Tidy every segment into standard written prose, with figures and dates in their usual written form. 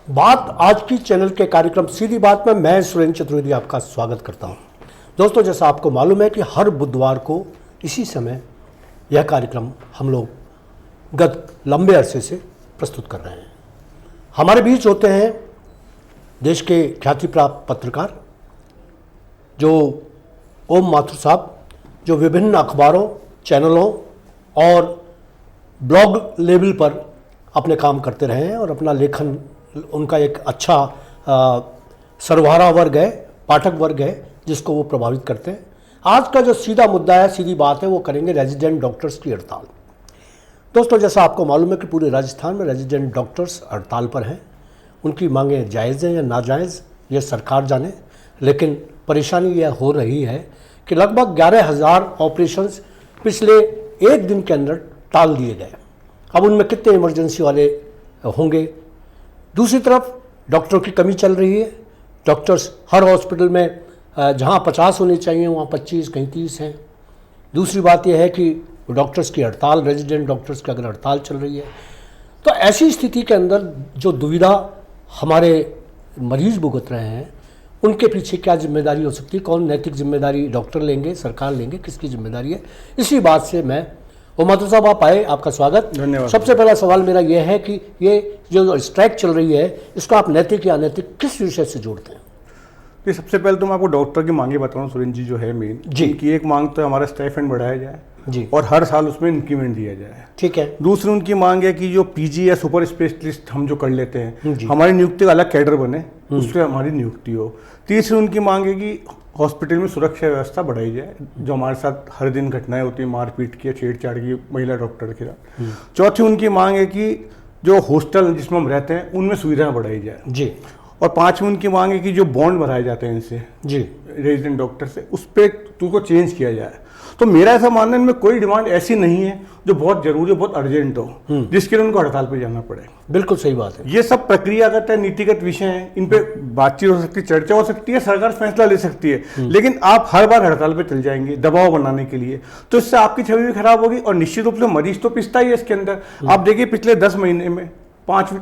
बात आज की चैनल के कार्यक्रम सीधी बात में मैं सुरेंद्र चतुर्वेदी आपका स्वागत करता हूं। दोस्तों, जैसा आपको मालूम है कि हर बुधवार को इसी समय यह कार्यक्रम हम लोग गत लंबे अरसे से प्रस्तुत कर रहे हैं। हमारे बीच होते हैं देश के ख्याति प्राप्त पत्रकार जो ओम माथुर साहब, जो विभिन्न अखबारों, चैनलों और ब्लॉग लेवल पर अपने काम करते रहे हैं और अपना लेखन, उनका एक अच्छा सर्वहारा वर्ग है, पाठक वर्ग है जिसको वो प्रभावित करते हैं। आज का जो सीधा मुद्दा है, सीधी बात है, वो करेंगे रेजिडेंट डॉक्टर्स की हड़ताल। दोस्तों, जैसा आपको मालूम है कि पूरे राजस्थान में रेजिडेंट डॉक्टर्स हड़ताल पर हैं। उनकी मांगें जायज़ हैं या नाजायज़, ये सरकार जाने, लेकिन परेशानी यह हो रही है कि लगभग 11,000 ऑपरेशंस पिछले एक दिन के अंदर टाल दिए गए। अब उनमें कितने इमरजेंसी वाले होंगे? दूसरी तरफ डॉक्टरों की कमी चल रही है। डॉक्टर्स हर हॉस्पिटल में जहां 50 होने चाहिए वहां 25, कहीं 30 हैं। दूसरी बात यह है कि डॉक्टर्स की हड़ताल, रेजिडेंट डॉक्टर्स की अगर हड़ताल चल रही है, तो ऐसी स्थिति के अंदर जो दुविधा हमारे मरीज भुगत रहे हैं, उनके पीछे क्या जिम्मेदारी हो सकती है? कौन नैतिक जिम्मेदारी डॉक्टर लेंगे, सरकार लेंगे, किसकी जिम्मेदारी है? इसी बात से मैं माथुर साहब, आप आए, आपका स्वागत। धन्यवाद। सबसे पहला सवाल मेरा यह है कि ये जो स्ट्राइक चल रही है, इसको आप नैतिक या अनैतिक किस विषय से जोड़ते हैं? ये सबसे पहले तो मैं आपको डॉक्टर की मांगे बताऊं सुरेंद्र जी, जो है मेन जी कि एक मांग तो हमारा स्टाइपेंड बढ़ाया जाए जी, और हर साल उसमें इंक्रीमेंट दिया जाए। ठीक है। दूसरी उनकी मांग है कि जो पीजी या सुपर स्पेशलिस्ट हम जो कर लेते हैं, जी। हमारी नियुक्ति का अलग कैडर बने, उससे हमारी नियुक्ति हो। तीसरी उनकी मांग है कि हॉस्पिटल में सुरक्षा व्यवस्था बढ़ाई जाए, जो हमारे साथ हर दिन घटनाएं होती हैं, मारपीट की, छेड़छाड़ की महिला डॉक्टर के साथ। चौथी उनकी मांग है कि जो हॉस्टल जिसमें हम रहते हैं उनमें सुविधाएं बढ़ाई जाए जी। और पांचवी उनकी मांग है कि जो बॉन्ड भराए जाते हैं इनसे, जी, रेजिडेंट डॉक्टर से, उस पर तुमको चेंज किया जाए। तो मेरा ऐसा मानना है, इनमें कोई डिमांड ऐसी नहीं है जो बहुत जरूरी, बहुत अर्जेंट हो, जिसके लिए उनको हड़ताल पर जाना पड़े। बिल्कुल सही बात है। ये सब प्रक्रियागत है, नीतिगत विषय हैं, इन पे बातचीत हो सकती है, चर्चा हो सकती है, सरकार फैसला ले सकती है। लेकिन आप हर बार हड़ताल पे चल जाएंगे दबाव बनाने के लिए, तो इससे आपकी छवि भी खराब होगी और निश्चित रूप से मरीज तो पिसता ही है इसके अंदर। आप देखिए पिछले 10 महीने में 5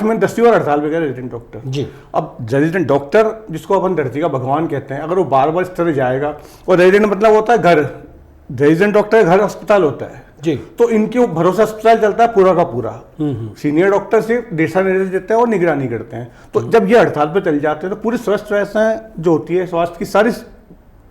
में 10 बार हड़ताल पे गए रेजिडेंट डॉक्टर जी। अब रेजिडेंट डॉक्टर, जिसको अपन धरती का भगवान कहते हैं, अगर वो बार बार इस तरह जाएगा, और रेजिडेंट मतलब होता है घर, रेजिडेंट डॉक्टर घर अस्पताल होता है जी, तो इनके भरोसा अस्पताल चलता है पूरा का पूरा। सीनियर डॉक्टर सिर्फ दिशा निर्देश देते हैं और निगरानी करते हैं। तो जब ये हड़ताल पे चल जाते हैं तो पूरी स्वास्थ्य व्यवस्था जो होती है, स्वास्थ्य की सारी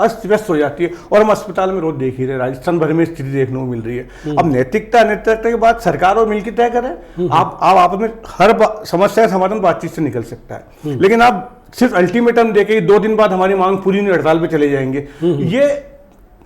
अस्त व्यस्त हो जाती है। और हम अस्पताल में रोज देख ही रहे, राजस्थान भर में स्थिति देखने को मिल रही है। अब नैतिकता अनैतिकता की बात सरकार और मिलकर तय करें। आप में हर समस्या का समाधान बातचीत से निकल सकता है, लेकिन आप सिर्फ अल्टीमेटम देके 2 दिन बाद हमारी मांग पूरी नहीं, हड़ताल पे चले जाएंगे, ये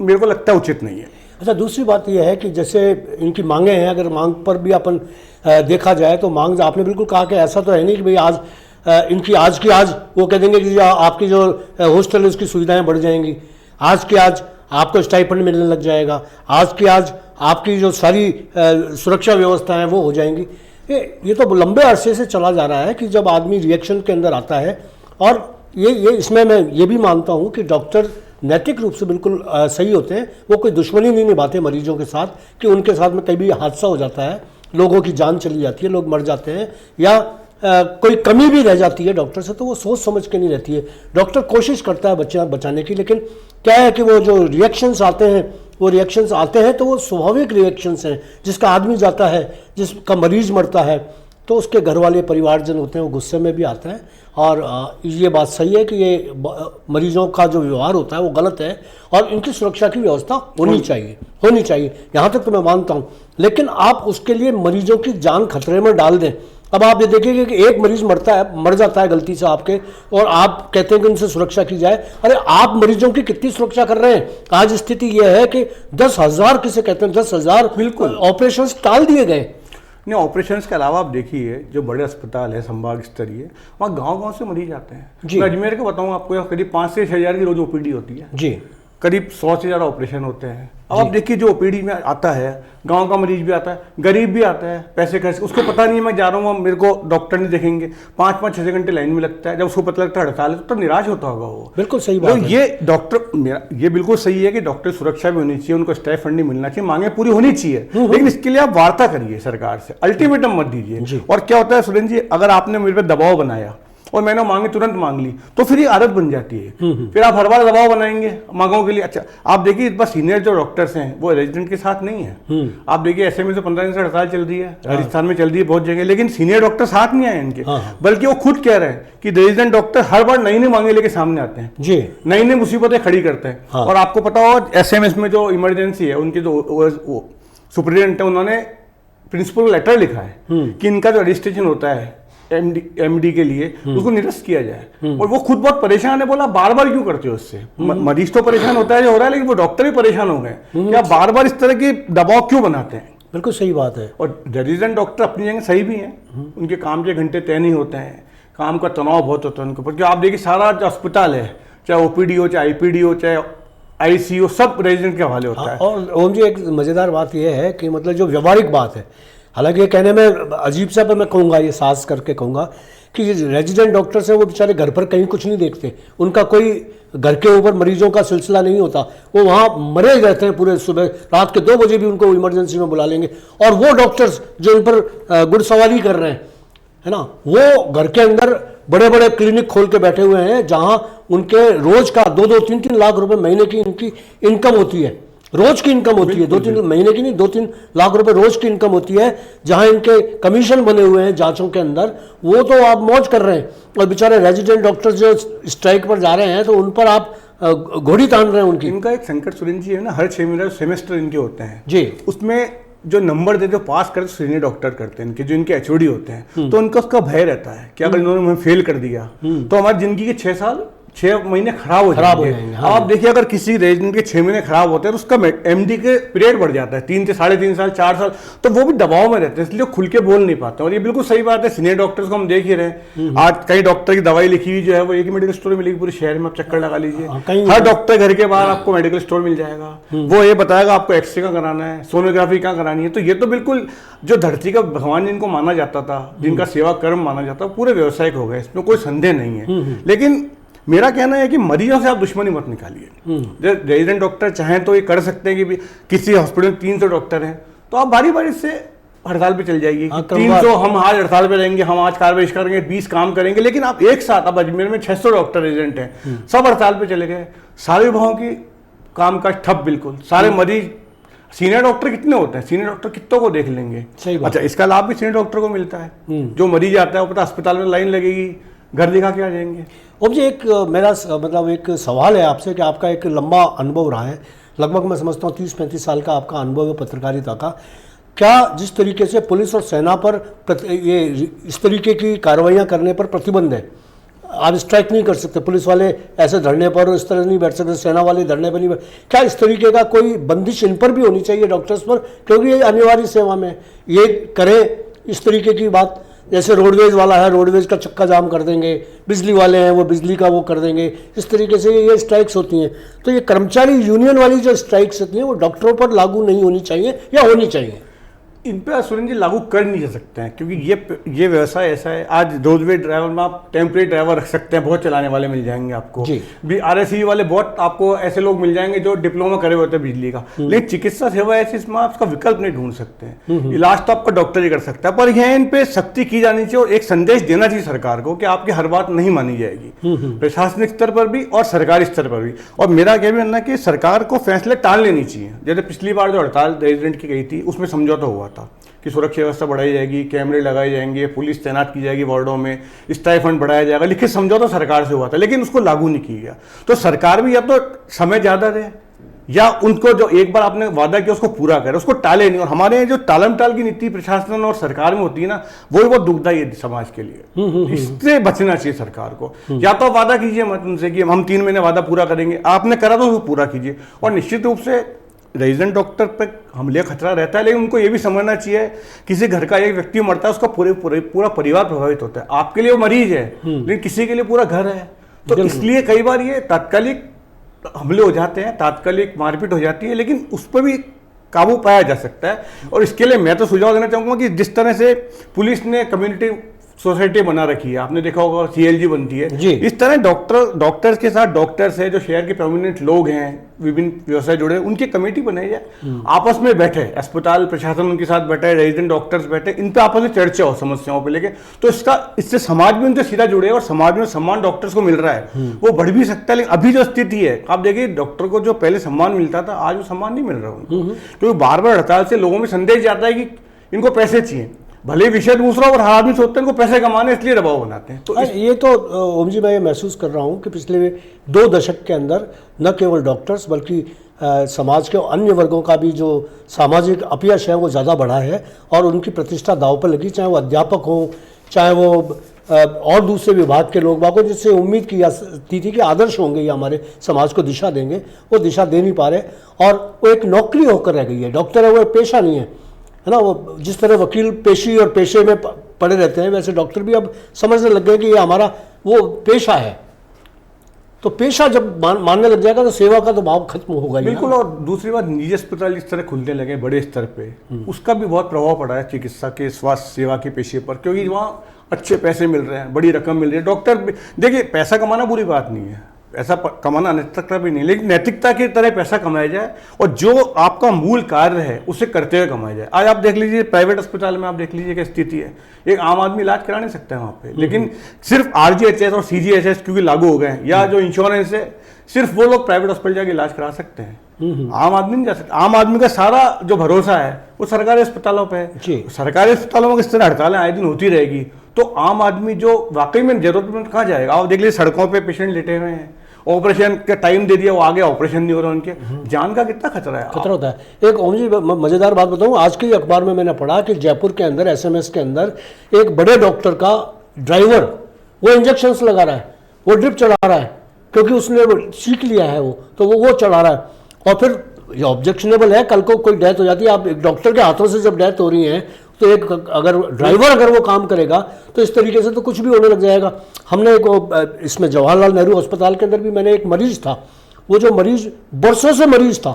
मेरे को लगता है उचित नहीं है। अच्छा, दूसरी बात यह है कि जैसे इनकी मांगे हैं, अगर मांग पर भी अपन देखा जाए तो मांग, आपने बिल्कुल कहा कि ऐसा तो है नहीं कि भाई आज इनकी आज की आज वो कह देंगे कि आपकी जो हॉस्टल है उसकी सुविधाएं बढ़ जाएंगी, आज की आज आपको स्टाइपेंड मिलने लग जाएगा, आज की आज आपकी जो सारी सुरक्षा व्यवस्था है वो हो जाएंगी। ये तो लंबे अरसे से चला जा रहा है कि जब आदमी रिएक्शन के अंदर आता है, और ये इसमें मैं ये भी मानता हूँ कि डॉक्टर नैतिक रूप से बिल्कुल सही होते हैं। वो कोई दुश्मनी नहीं निभाते मरीजों के साथ कि उनके साथ में कहीं भी हादसा हो जाता है, लोगों की जान चली जाती है, लोग मर जाते हैं, या कोई कमी भी रह जाती है डॉक्टर से, तो वो सोच समझ के नहीं रहती है। डॉक्टर कोशिश करता है बचाने की, लेकिन क्या है कि वो जो रिएक्शंस आते हैं, वो रिएक्शंस आते हैं तो वो स्वाभाविक रिएक्शंस हैं। जिसका आदमी जाता है, जिसका मरीज मरता है, तो उसके घर वाले परिवारजन होते हैं, वो गुस्से में भी आते हैं। और ये बात सही है कि ये मरीजों का जो व्यवहार होता है वो गलत है, और इनकी सुरक्षा की व्यवस्था होनी चाहिए, यहाँ तक तो मैं मानता हूँ। लेकिन आप उसके लिए मरीजों की जान खतरे में डाल दें। अब आप ये देखिए कि एक मरीज मर जाता है गलती से आपके, और आप कहते हैं कि उनसे सुरक्षा की जाए। अरे आप मरीजों की कितनी सुरक्षा कर रहे हैं? आज स्थिति यह है कि 10,000, किसे कहते हैं 10,000 बिल्कुल ऑपरेशन टाल दिए गए। नहीं, ऑपरेशंस के अलावा आप देखिए जो बड़े अस्पताल है संभाग स्तरीय, वहाँ गांव-गांव से मरीज आते हैं। मैं अजमेर के बताऊँ आपको, यहाँ करीब 5 से 6 हज़ार की रोज ओपीडी होती है जी। करीब 100 से ज़्यादा ऑपरेशन होते हैं। अब आप देखिए जो ओपीडी में आता है, गांव का मरीज भी आता है, गरीब भी आता है, पैसे खर्च, उसको पता नहीं है मैं जा रहा हूँ, मेरे को डॉक्टर नहीं देखेंगे, 5-5 6 घंटे लाइन में लगता है, जब उसको पता लगता है हड़ताल है तो निराश होता होगा वो। बिल्कुल सही बात तो है। ये डॉक्टर, मेरा ये बिल्कुल सही है कि डॉक्टर सुरक्षा भी होनी चाहिए, उनको स्टाइफ फंडिंग मिलना चाहिए, मांगे पूरी होनी चाहिए, लेकिन इसके लिए आप वार्ता करिए सरकार से, अल्टीमेटम मत दीजिए। और क्या होता है सुरेंद्र जी, अगर आपने मेरे पे दबाव बनाया और मैंने मांगे तुरंत मांग ली तो फिर ये आदत बन जाती है, फिर आप हर बार दबाव बनाएंगे मांगों के लिए। अच्छा आप देखिए इस बार सीनियर जो डॉक्टर्स हैं वो रेजिडेंट के साथ नहीं है। आप देखिए एसएमए से 15 दिन से हड़ताल चल रही है, राजस्थान में चल रही है बहुत जगह, लेकिन सीनियर डॉक्टर साथ नहीं आए इनके, बल्कि वो खुद कह रहे हैं कि रेजिडेंट डॉक्टर हर बार नई नई मांगे लेके सामने आते हैं जी, नई नई मुसीबतें खड़ी करते हैं। और आपको पता हो एसएमएस में जो इमरजेंसी है, उनके जो सुप्रिटेंडेंट है उन्होंने प्रिंसिपल को लेटर लिखा है कि इनका जो रजिस्ट्रेशन होता है एमडी के लिए उसको निरस्त किया जाए। और वो खुद बहुत परेशान है, बोला बार बार क्यों करते हो इससे, मरीज तो परेशान होता है जो हो रहा है, लेकिन वो डॉक्टर भी परेशान हो गए कि आप बार बार इस तरह की दबाव क्यों बनाते हैं। बिल्कुल सही बात है। और रेजिडेंट डॉक्टर अपनी जगह सही भी हैं, उनके काम के घंटे तय नहीं होते हैं, काम का तनाव बहुत होता है उनके ऊपर, क्योंकि आप देखिए सारा जो अस्पताल है, चाहे ओपीडी हो, चाहे आईपीडी हो, चाहे आईसीयू, सब रेजिडेंट के हवाले होता है। और ओम जी एक मजेदार बात यह है कि मतलब जो व्यवहारिक बात है, हालांकि ये कहने में अजीब सा, पर मैं कहूँगा, ये सास करके कहूँगा कि रेजिडेंट डॉक्टर्स हैं वो बेचारे घर पर कहीं कुछ नहीं देखते, उनका कोई घर के ऊपर मरीजों का सिलसिला नहीं होता, वो वहाँ मरे ही रहते हैं पूरे, सुबह रात के 2 बजे भी उनको इमरजेंसी में बुला लेंगे। और वो डॉक्टर्स जो इन पर गुड़सवारी कर रहे हैं, है ना, वो घर के अंदर बड़े बड़े क्लिनिक खोल के बैठे हुए हैं जहाँ उनके रोज का 2-2, 3-3 लाख रुपए महीने की इनकी इनकम होती है, रोज की इनकम होती है, 2-3 महीने की नहीं, 2-3 लाख रुपए रोज की इनकम होती है, जहां इनके कमीशन बने हुए हैं जांचों के अंदर, वो तो आप मौज कर रहे हैं। और बेचारे रेजिडेंट डॉक्टर्स जो स्ट्राइक पर जा रहे हैं तो उन पर आप घोड़ी तान रहे हैं उनकी। इनका एक संकट सुरेंद्र जी है ना, हर 6 महीने सेमेस्टर इनके होते हैं जी, उसमें जो नंबर देते पास करते सीनियर डॉक्टर करते हैं इनके, जो इनके एचओडी होते हैं, तो उनका उसका भय रहता है कि अगर इन्होंने हमें फेल कर दिया तो हमारी जिंदगी के 6 महीने खराब हो जाएंगे। हाँ। आप देखिए अगर किसी रेजिडेंट के 6 महीने खराब होते हैं तो उसका एमडी के पीरियड बढ़ जाता है 3 से 3.5 साल, 4 साल, तो वो भी दबाव में रहते हैं, इसलिए खुल के बोल नहीं पाते। और ये बिल्कुल सही बात है, सीनियर डॉक्टर्स को हम देख ही रहे हैं, आज कई डॉक्टर की दवाई लिखी हुई जो है वो एक ही मेडिकल स्टोर में मिलेगी, पूरे शहर में आप चक्कर लगा लीजिए, हर डॉक्टर घर के बाहर आपको मेडिकल स्टोर मिल जाएगा, वो ये बताएगा आपको एक्सरे का कराना है, सोनोग्राफी का करानी है। तो ये तो बिल्कुल जो धरती का भगवान जिनको माना जाता था, जिनका सेवा कर्म माना जाता था, पूरे व्यवसायिक हो गए, इसमें कोई संदेह नहीं है। लेकिन मेरा कहना है कि मरीजों से आप दुश्मनी मत निकालिए। जब रेजिडेंट डॉक्टर चाहें तो ये कर सकते हैं कि किसी हॉस्पिटल में 300 डॉक्टर हैं तो आप बारी बारी से हड़ताल पे चल जाइए, 300 हम आज हड़ताल पे रहेंगे, हम आज कार्रवाई करेंगे, 20 काम करेंगे, लेकिन आप एक साथ, अब अजमेर में 600 डॉक्टर रेजिडेंट हैं, सब हड़ताल पे चले गए, सारे विभागों की काम काज ठप, बिल्कुल सारे मरीज। सीनियर डॉक्टर कितने होते हैं, सीनियर डॉक्टर कितनों को देख लेंगे। अच्छा इसका लाभ भी सीनियर डॉक्टर को मिलता है, जो मरीज आता है वो पता अस्पताल में लाइन लगेगी, घर दिखा के आ जाएंगे। अब जी एक मेरा मतलब एक सवाल है आपसे कि आपका एक लंबा अनुभव रहा है, लगभग मैं समझता हूँ 30-35 साल का आपका अनुभव है पत्रकारिता का। क्या जिस तरीके से पुलिस और सेना पर ये इस तरीके की कार्रवाइयाँ करने पर प्रतिबंध है, आप स्ट्राइक नहीं कर सकते, पुलिस वाले ऐसे धरने पर इस तरह नहीं बैठ सकते, सेना वाले धरने पर नहीं बैठ, क्या इस तरीके का कोई बंदिश इन पर भी होनी चाहिए डॉक्टर्स पर, क्योंकि ये अनिवार्य सेवा में ये करें इस तरीके की बात? जैसे रोडवेज वाला है, रोडवेज का चक्का जाम कर देंगे, बिजली वाले हैं वो बिजली का वो कर देंगे, इस तरीके से ये स्ट्राइक्स होती हैं। तो ये कर्मचारी यूनियन वाली जो स्ट्राइक्स होती हैं वो डॉक्टरों पर लागू नहीं होनी चाहिए या होनी चाहिए? इन पर सुरेंद्र जी लागू कर नहीं जा सकते हैं, क्योंकि ये व्यवसाय ऐसा है। आज रोडवे ड्राइवर में आप टेम्परेरी ड्राइवर रख सकते हैं, बहुत चलाने वाले मिल जाएंगे आपको, भी आरएससी वाले बहुत आपको ऐसे लोग मिल जाएंगे जो डिप्लोमा करे हुए होते हैं बिजली का, लेकिन चिकित्सा सेवा ऐसी इसमें आप उसका विकल्प नहीं ढूंढ सकते हैं, इलाज तो आपका डॉक्टर ही कर सकता है। पर यह इन पे सख्ती की जानी चाहिए और एक संदेश देना चाहिए सरकार को कि आपकी हर बात नहीं मानी जाएगी, प्रशासनिक स्तर पर भी और सरकारी स्तर पर भी। और मेरा क्या मानना है कि सरकार को फैसले टाल लेनी चाहिए। जैसे पिछली बार जो हड़ताल रेजिडेंट की गई थी उसमें समझौता हुआ था कि सुरक्षा व्यवस्था बढ़ाई जाएगी, कैमरे लगाए जाएंगे, पुलिस तैनात की जाएगी वार्डों में, स्टाइफंड बढ़ाया जाएगा, लिखित समझौता सरकार से हुआ था, लेकिन उसको लागू नहीं किया गया। तो सरकार भी या तो समय ज़्यादा दे या उनको जो एक बार आपने वादा किया उसको पूरा करे, उसको टाले नहीं। और हमारे यहाँ जो टालम टाल की नीति प्रशासन और सरकार में होती है ना, वो बहुत दुखदायी है समाज के लिए, इससे बचना चाहिए सरकार को। या तो वादा कीजिए मत उनसे कि हम 3 महीने वादा पूरा करेंगे, आपने करा तो उसको पूरा कीजिए। और निश्चित रूप से रेजिडेंट डॉक्टर पर हमले का खतरा रहता है, लेकिन उनको ये भी समझना चाहिए किसी घर का एक व्यक्ति मरता है उसका पूरा परिवार प्रभावित होता है। आपके लिए वो मरीज है लेकिन किसी के लिए पूरा घर है, तो इसलिए कई बार ये तात्कालिक हमले हो जाते हैं, तात्कालिक मारपीट हो जाती है, लेकिन उस पर भी काबू पाया जा सकता है। और इसके लिए मैं तो सुझाव देना चाहूँगा कि जिस तरह से पुलिस ने कम्युनिटी सोसाइटी बना रखी है, आपने देखा होगा CLG बनती है जी। इस तरह डॉक्टर्स के साथ डॉक्टर्स है जो शहर के प्रोमिनेंट लोग हैं, विभिन्न व्यवसाय जुड़े हैं, उनकी कमेटी बनाई जाए, आपस में बैठे, अस्पताल प्रशासन उनके साथ बैठे, रेजिडेंट डॉक्टर्स बैठे, इन पे आपस में चर्चा हो समस्याओं पे लेके, तो इससे समाज भी उनसे सीधा जुड़े और समाज में सम्मान डॉक्टर्स को मिल रहा है वो बढ़ भी सकता है। लेकिन अभी जो स्थिति है आप देखिए, डॉक्टर को जो पहले सम्मान मिलता था आज वो सम्मान नहीं मिल रहा उनको, क्योंकि बार बार हड़ताल से लोगों में संदेश जाता है कि इनको पैसे चाहिए, भले विषय दूसरा और हर आदमी सोचते हैं इनको पैसे कमाने इसलिए दबाव बनाते हैं। तो ये तो ओम जी मैं ये महसूस कर रहा हूँ कि पिछले 2 दशक के अंदर न केवल डॉक्टर्स बल्कि समाज के अन्य वर्गों का भी जो सामाजिक अपयश है वो ज़्यादा बढ़ा है और उनकी प्रतिष्ठा दांव पर लगी, चाहे वो अध्यापक हों, चाहे वो और दूसरे विभाग के लोग बागों, जिससे उम्मीद की जाती थी कि आदर्श होंगे, ये हमारे समाज को दिशा देंगे, वो दिशा दे नहीं पा रहे और वो एक नौकरी होकर रह गई है। डॉक्टर है वो एक पेशा नहीं है ना। वो जिस तरह वकील पेशी और पेशे में पड़े रहते हैं, वैसे डॉक्टर भी अब समझने लग गए कि ये हमारा वो पेशा है। तो पेशा जब मानने लग जाएगा तो सेवा का तो भाव खत्म होगा ही। बिल्कुल। और दूसरी बात, निजी अस्पताल इस तरह खुलने लगे बड़े स्तर पे, उसका भी बहुत प्रभाव पड़ा है चिकित्सा के स्वास्थ्य सेवा के पेशे पर, क्योंकि वहाँ अच्छे पैसे मिल रहे हैं, बड़ी रकम मिल रही है। डॉक्टर देखिए, पैसा कमाना बुरी बात नहीं है, पैसा कमाना नैतिकता भी नहीं, लेकिन नैतिकता की तरह पैसा कमाया जाए और जो आपका मूल कार्य है उसे करते हुए कमाया जाए। आज आप देख लीजिए प्राइवेट अस्पताल में, आप देख लीजिए क्या स्थिति है, एक आम आदमी इलाज करा नहीं सकता है वहाँ पे, लेकिन सिर्फ RGHS और CGHS क्योंकि लागू हो गए हैं, या जो इंश्योरेंस है सिर्फ वो लोग प्राइवेट अस्पताल जाके इलाज करा सकते हैं, आम आदमी नहीं जा सकता। आम आदमी का सारा जो भरोसा है वो सरकारी अस्पतालों पे है। सरकारी अस्पतालों में किस तरह हड़तालें आए दिन होती रहेगी तो आम आदमी जो वाकई में जरूरतमंद कहाँ जाएगा। आप देख लीजिए सड़कों पे पेशेंट लेटे हुए हैं, ऑपरेशन का टाइम दे दिया, वो आगे ऑपरेशन नहीं हो रहा, उनके जान का कितना खतरा है। खतरा होता है। एक ओम जी मजेदार बात बताऊं, आज के अखबार में मैंने पढ़ा कि जयपुर के अंदर SMS के अंदर एक बड़े डॉक्टर का ड्राइवर वो इंजेक्शन लगा रहा है, वो ड्रिप चढ़ा रहा है, क्योंकि उसने सीख लिया है तो वो चढ़ा रहा है। और फिर ये ऑब्जेक्शनेबल है, कल को कोई डेथ हो जाती है, आप एक डॉक्टर के हाथों से जब डेथ हो रही है तो एक अगर ड्राइवर अगर वो काम करेगा तो इस तरीके से तो कुछ भी होने लग जाएगा। हमने एक इसमें जवाहरलाल नेहरू अस्पताल के अंदर भी मैंने एक मरीज था, वो जो मरीज बरसों से मरीज था,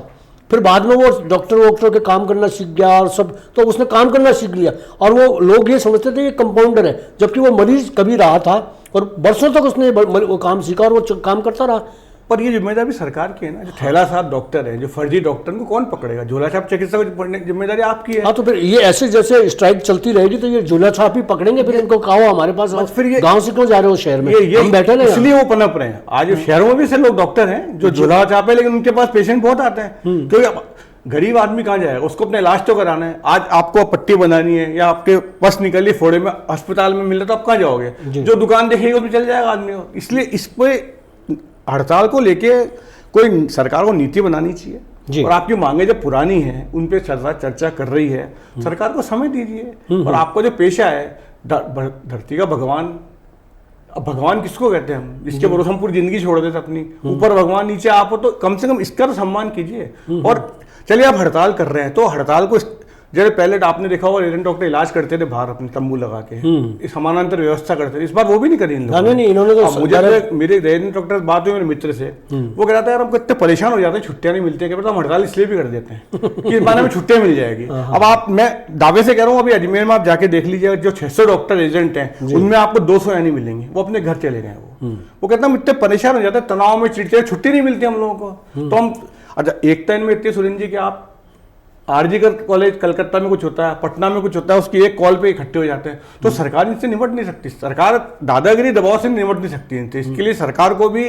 फिर बाद में वो डॉक्टर के काम करना सीख गया और सब, तो उसने काम करना सीख लिया और वो लोग ये समझते थे ये कंपाउंडर है, जबकि वो मरीज कभी रहा था और बरसों तक उसने वो काम सीखा और वो काम करता रहा। पर ये जिम्मेदारी सरकार की है ना, जो थैला साहब डॉक्टर है, जो फर्जी डॉक्टर को कौन पकड़ेगा? झोला छाप चिकित्सक को पकड़ने की जिम्मेदारी आपकी है। हाँ, तो फिर ये ऐसे जैसे स्ट्राइक चलती रहेगी तो ये झोला छाप ही पकड़ेंगे, फिर इनको कहो हमारे पास, फिर ये गांव से क्यों जा रहे हो शहर में, हम बैठे नहीं, इसलिए वो पनप रहे हैं। आज शहरों में भी से लोग डॉक्टर हैं जो झोला छाप है, लेकिन उनके पास पेशेंट बहुत आते हैं, क्योंकि गरीब आदमी कहाँ जाएगा, उसको अपना इलाज तो कराना है। आज आपको पट्टी बनानी है या आपके बस निकली फोड़े में अस्पताल में मिल रहा तो आप कहाँ जाओगे? जो दुकान देखेगा उसमें चल जाएगा आदमी। इसलिए इस पे हड़ताल को लेके कोई सरकार को नीति बनानी चाहिए और आपकी मांगे जो पुरानी हैं उन पे चर्चा कर रही है, सरकार को समय दीजिए। और आपको जो पेशा है धरती का भगवान, अब भगवान किसको कहते हैं हम, इसके भरोसे हम पूरी जिंदगी छोड़ देते अपनी, ऊपर भगवान नीचे आप हो, तो कम से कम इसका तो सम्मान कीजिए। और चलिए आप हड़ताल कर रहे हैं तो हड़ताल को, जैसे पहले आपने देखा होगा रेजिडेंट डॉक्टर इलाज करते थे बाहर अपने तंबू लगा के, समानांतर व्यवस्था करते थे, इस बार वो भी नहीं करी इन लोगों ने। इन्होंने तो मुझे मेरे रेजिडेंट डॉक्टर बात हुई मेरे मित्र से, वो कह रहा था यार हमको इतने परेशान हो जाते हैं, छुट्टियां नहीं मिलती है, हम हड़ताल इसलिए भी कर देते हैं कि इस बारे में छुट्टियां मिल जाएगी। अब मैं दावे से कह रहा हूँ, अभी अजमेर में आप जाके देख लीजिए, जो 600 डॉक्टर रेजिडेंट हैं उनमें आपको 200 नहीं मिलेंगे, वो अपने घर चले गए। वो कहते हैं हम इतने परेशान हो जाते हैं, तनाव में चिड़चिड़े, छुट्टी नहीं मिलती हम लोगों को। तो हम अच्छा एकता इनमें इतनी सुरेंद्र जी कि आप RG कॉलेज कलकत्ता में कुछ होता है, पटना में कुछ होता है, उसकी एक कॉल पे इकट्ठे हो जाते हैं, तो सरकार इनसे निपट नहीं सकती, सरकार दादागिरी दबाव से निपट नहीं सकती इनसे। इसके लिए सरकार को भी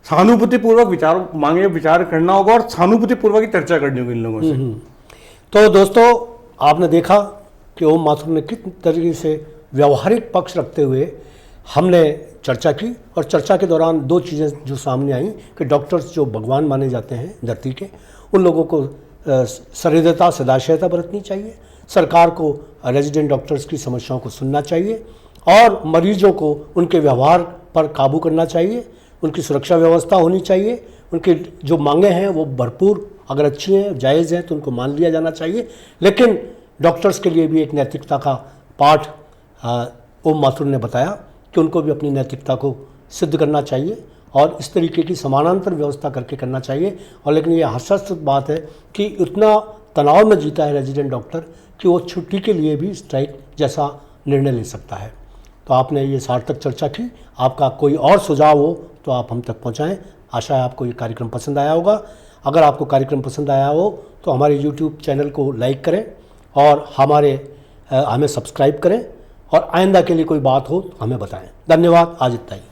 सहानुभूतिपूर्वक विचार करना होगा और सहानुभूतिपूर्वक की चर्चा करनी होगी इन लोगों से। तो दोस्तों आपने देखा कि ओम माथुर ने किस तरीके से व्यवहारिक पक्ष रखते हुए हमने चर्चा की, और चर्चा के दौरान 2 चीज़ें जो सामने आई कि डॉक्टर्स जो भगवान माने जाते हैं धरती के, उन लोगों को सहृदयता सदाशयता बरतनी चाहिए, सरकार को रेजिडेंट डॉक्टर्स की समस्याओं को सुनना चाहिए और मरीजों को उनके व्यवहार पर काबू करना चाहिए, उनकी सुरक्षा व्यवस्था होनी चाहिए, उनकी जो मांगे हैं वो भरपूर अगर अच्छी हैं जायज़ हैं तो उनको मान लिया जाना चाहिए। लेकिन डॉक्टर्स के लिए भी एक नैतिकता का पाठ ओम माथुर ने बताया कि उनको भी अपनी नैतिकता को सिद्ध करना चाहिए और इस तरीके की समानांतर व्यवस्था करके करना चाहिए। और लेकिन ये हास्यास्पद बात है कि इतना तनाव में जीता है रेजिडेंट डॉक्टर कि वो छुट्टी के लिए भी स्ट्राइक जैसा निर्णय ले सकता है। तो आपने ये सार्थक चर्चा की। आपका कोई और सुझाव हो तो आप हम तक पहुंचाएं। आशा है आपको ये कार्यक्रम पसंद आया होगा। अगर आपको कार्यक्रम पसंद आया हो तो हमारे YouTube चैनल को लाइक करें और हमें सब्सक्राइब करें, और आइंदा के लिए कोई बात हो तो हमें बताएं। धन्यवाद। आज इतना ही।